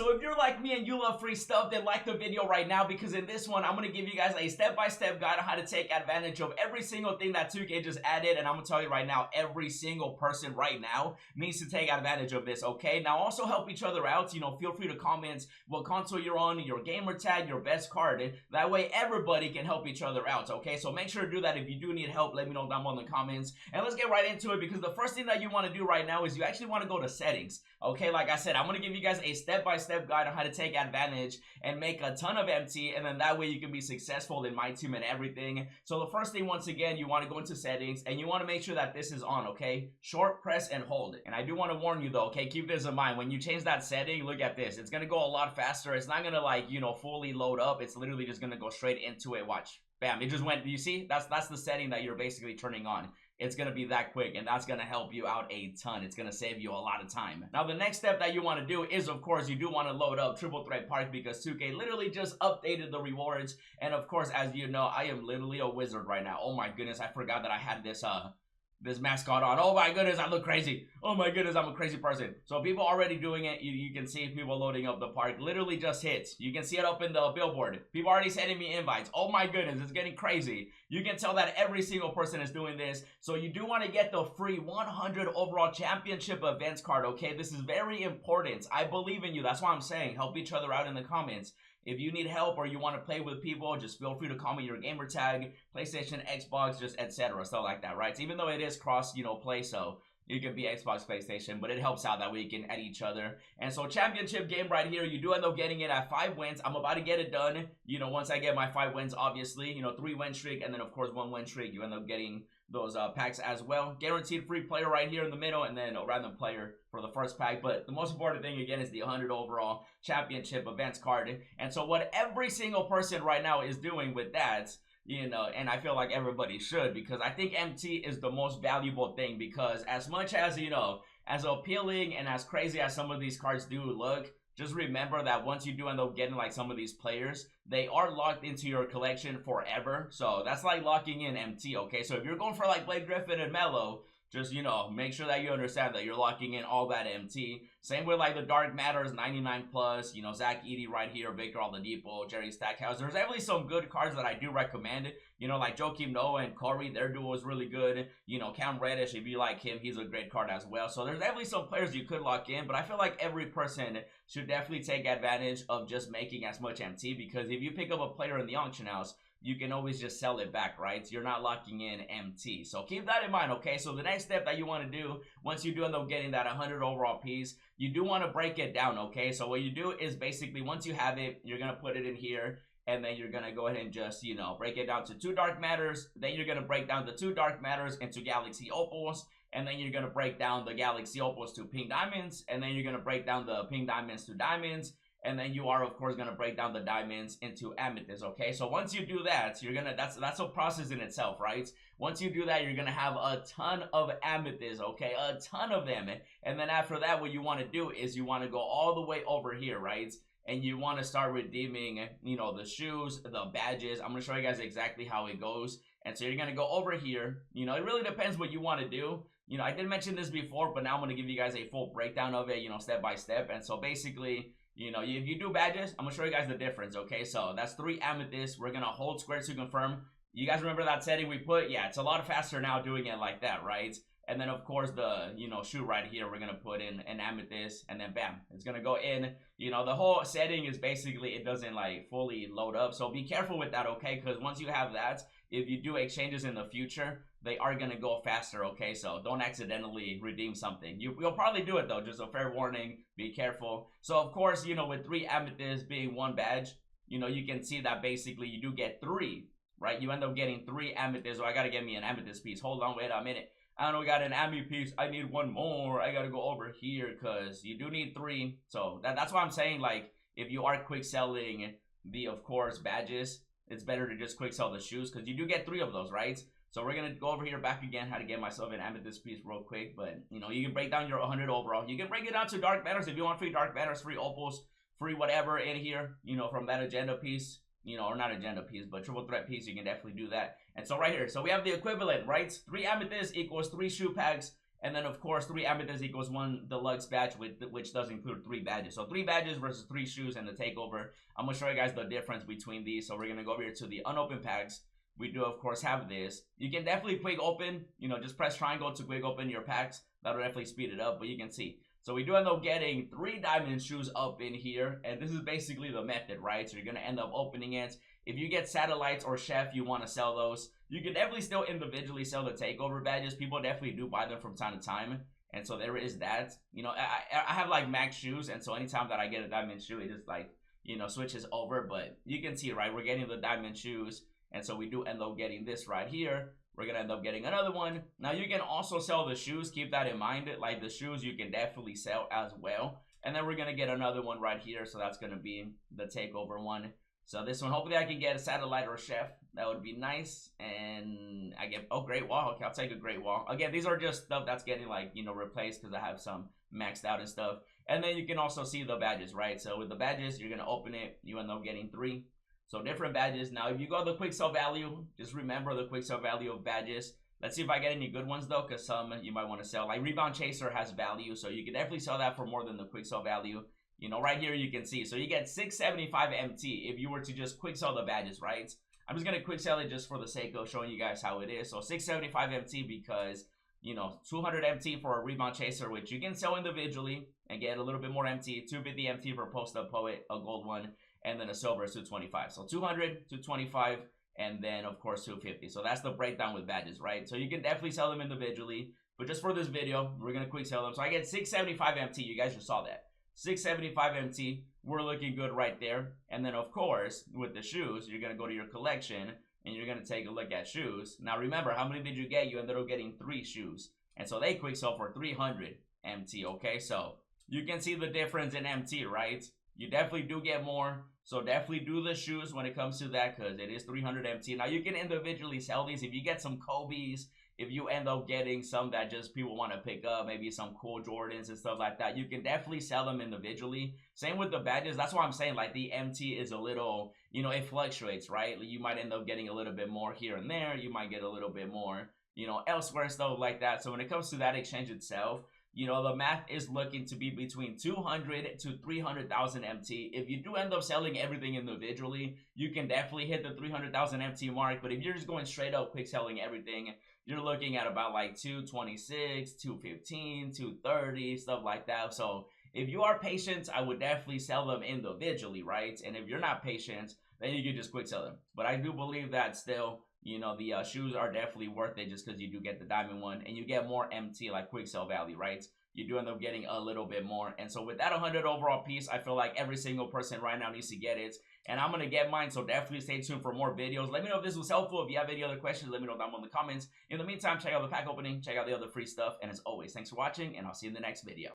So if you're like me and you love free stuff, then like the video right now, because in this one, I'm going to give you guys a step-by-step guide on how to take advantage of every single thing that 2K just added. And I'm going to tell you right now, every single person right now needs to take advantage of this, okay? Now also help each other out. You know, feel free to comment what console you're on, your gamer tag, your best card. That way everybody can help each other out, okay? So make sure to do that. If you do need help, let me know down below in the comments. And let's get right into it, because the first thing that you want to do right now is you actually want to go to settings, okay? Like I said, I'm going to give you guys a step-by-step guide on how to take advantage and make a ton of MT, and then that way you can be successful in my team and everything. So the first thing, once again, you want to go into settings and you want to make sure that this is on, okay? Short press and hold. And I do want to warn you though, okay, keep this in mind. When you change that setting, look at this. It's going to go a lot faster. It's not going to, like, you know, fully load up. It's literally just going to go straight into it. Watch. Bam, it just went. You see? That's the setting that you're basically turning on. It's going to be that quick, and that's going to help you out a ton. It's going to save you a lot of time. Now, the next step that you want to do is, of course, you do want to load up Triple Threat Park, because 2K literally just updated the rewards. And, of course, as you know, I am literally a wizard right now. Oh, my goodness, I forgot that I had this mascot on. Oh my goodness, I look crazy. Oh my goodness, I'm a crazy person. So people already doing it. You can see people loading up the park. Literally just hits. You can see it up in the billboard. People already sending me invites. Oh my goodness, it's getting crazy. You can tell that every single person is doing this. So you do want to get the free 100 overall championship events card, okay? This is very important. I believe in you. That's why I'm saying help each other out in the comments. If you need help or you want to play with people, just feel free to comment your gamer tag, PlayStation, Xbox, just etc. Stuff like that, right? So even though it is cross, you know, play, so it could be Xbox, PlayStation, but it helps out that way you can add each other. And so championship game right here, you do end up getting it at 5 wins. I'm about to get it done, you know, once I get my 5 wins, obviously, you know, 3 win streak, and then of course 1 win streak. You end up getting those packs as well. Guaranteed free player right here in the middle, and then a random player for the first pack. But the most important thing again is the 100 overall championship events card. And so what every single person right now is doing with that, you know, and I feel like everybody should, because I think MT is the most valuable thing, because as much as, you know, as appealing and as crazy as some of these cards do look, just remember that once you do end up getting like some of these players, they are locked into your collection forever. So that's like locking in MT, okay? So if you're going for like Blake Griffin and Melo, just, you know, make sure that you understand that you're locking in all that MT. Same with like the Dark Matters 99 plus, you know, Zach Edey right here, Victor Oladipo, Jerry Stackhouse. There's definitely some good cards that I do recommend. You know, like Joakim Noah and Corey, their duo is really good. You know, Cam Reddish, if you like him, he's a great card as well. So there's definitely some players you could lock in, but I feel like every person should definitely take advantage of just making as much MT, because if you pick up a player in the auction house, you can always just sell it back, right? You're not locking in MT. So keep that in mind, okay? So the next step that you want to do, once you do end up getting that 100 overall piece, you do want to break it down, okay? So what you do is basically, once you have it, you're going to put it in here, and then you're going to go ahead and just, you know, break it down to 2 Dark Matters. Then you're going to break down the 2 Dark Matters into Galaxy Opals. And then you're going to break down the Galaxy Opals to Pink Diamonds. And then you're going to break down the Pink Diamonds to Diamonds. And then you are, of course, going to break down the diamonds into amethyst, okay? So once you do that, you're going to, that's a process in itself, right? Once you do that, you're going to have a ton of amethysts, okay? A ton of them. And then after that, what you want to do is you want to go all the way over here, right? And you want to start redeeming, you know, the shoes, the badges. I'm going to show you guys exactly how it goes. And so you're going to go over here. You know, it really depends what you want to do. You know, I did mention this before, but now I'm going to give you guys a full breakdown of it, you know, step by step. And so basically, you know, if you do badges, I'm going to show you guys the difference, okay? So that's 3 amethysts. We're going to hold square to confirm. You guys remember that setting we put? Yeah, it's a lot faster now doing it like that, right? And then, of course, the, you know, shoe right here, we're going to put in an amethyst, and then bam, it's going to go in. You know, the whole setting is basically, it doesn't, like, fully load up. So be careful with that, okay? Because once you have that, if you do exchanges in the future, they are going to go faster, okay? So don't accidentally redeem something. You'll probably do it, though. Just a fair warning. Be careful. So, of course, you know, with 3 amethysts being 1 badge, you know, you can see that basically you do get 3, right? You end up getting 3 amethysts. Oh, I got to get me an amethyst piece. Hold on, wait a minute. I don't got an amethyst piece. I need 1 more. I got to go over here because you do need 3. So that's why I'm saying, like, if you are quick selling the, of course, badges, it's better to just quick sell the shoes because you do get 3 of those, right? So we're going to go over here back again, how to get myself an amethyst piece real quick. But, you know, you can break down your 100 overall. You can break it down to Dark Matters if you want free Dark Matters, free opals, free whatever in here, you know, from that agenda piece. You know, or not agenda piece, but triple threat piece, you can definitely do that. And so right here, so we have the equivalent, right? 3 amethysts equals 3 shoe packs, And then, of course, 3 amethyst equals 1 deluxe badge, which does include 3 badges. So 3 badges versus 3 shoes in the takeover. I'm going to show you guys the difference between these. So we're going to go over here to the unopened packs. We do, of course, have this. You can definitely quick open. You know, just press triangle to quick open your packs. That'll definitely speed it up, but you can see. So we do end up getting 3 diamond shoes up in here. And this is basically the method, right? So you're going to end up opening it. If you get satellites or chef, you want to sell those. You can definitely still individually sell the takeover badges. People definitely do buy them from time to time. And so there is that. You know, I have like max shoes. And so anytime that I get a diamond shoe, it just like, you know, switches over. But you can see, right, we're getting the diamond shoes. And so we do end up getting this right here. We're going to end up getting another one. Now, you can also sell the shoes. Keep that in mind. Like the shoes, you can definitely sell as well. And then we're going to get another one right here. So that's going to be the takeover one. So this one, hopefully I can get a satellite or a chef. That would be nice. And I get, oh, great wall. Okay, I'll take a great wall. Again, these are just stuff that's getting like, you know, replaced because I have some maxed out and stuff. And then you can also see the badges, right? So with the badges, you're going to open it. You end up getting 3. So different badges. Now, if you go to the quick sell value, just remember the quick sell value of badges. Let's see if I get any good ones though, because some you might want to sell. Like Rebound Chaser has value, so you can definitely sell that for more than the quick sell value. You know, right here you can see. So you get 675 MT if you were to just quick sell the badges, right? I'm just going to quick sell it just for the sake of showing you guys how it is. So 675 MT because, you know, 200 MT for a Rebound Chaser, which you can sell individually and get a little bit more MT. 250 MT for Post-Up Poet, a gold one, and then a silver is 225. So 200, 225, and then, of course, 250. So that's the breakdown with badges, right? So you can definitely sell them individually. But just for this video, we're going to quick sell them. So I get 675 MT. You guys just saw that. 675 MT, we're looking good right there. And then, of course, with the shoes, you're going to go to your collection and you're going to take a look at shoes. Now, remember, how many did you get? You ended up getting 3 shoes. And so they quick sell for 300 MT, okay? So you can see the difference in MT, right? You definitely do get more. So definitely do the shoes when it comes to that because it is 300 MT. Now, you can individually sell these. If you get some Kobe's, if you end up getting some that just people want to pick up, maybe some cool Jordans and stuff like that, you can definitely sell them individually. Same with the badges. That's why I'm saying like the MT is a little, you know, it fluctuates, right? You might end up getting a little bit more here and there. You might get a little bit more, you know, elsewhere and stuff like that. So when it comes to that exchange itself, you know, the math is looking to be between 200 to 300,000 MT. If you do end up selling everything individually, you can definitely hit the 300,000 MT mark. But if you're just going straight up quick selling everything, you're looking at about like 226, 215, 230, stuff like that. So if you are patient, I would definitely sell them individually, right? And if you're not patient, then you can just quick sell them. But I do believe that still, you know, the shoes are definitely worth it just because you do get the diamond one and you get more MT, like quick sell value, right? You do end up getting a little bit more. And so with that 100 overall piece, I feel like every single person right now needs to get it. And I'm going to get mine, so definitely stay tuned for more videos. Let me know if this was helpful. If you have any other questions, let me know down in the comments. In the meantime, check out the pack opening, check out the other free stuff. And as always, thanks for watching, and I'll see you in the next video.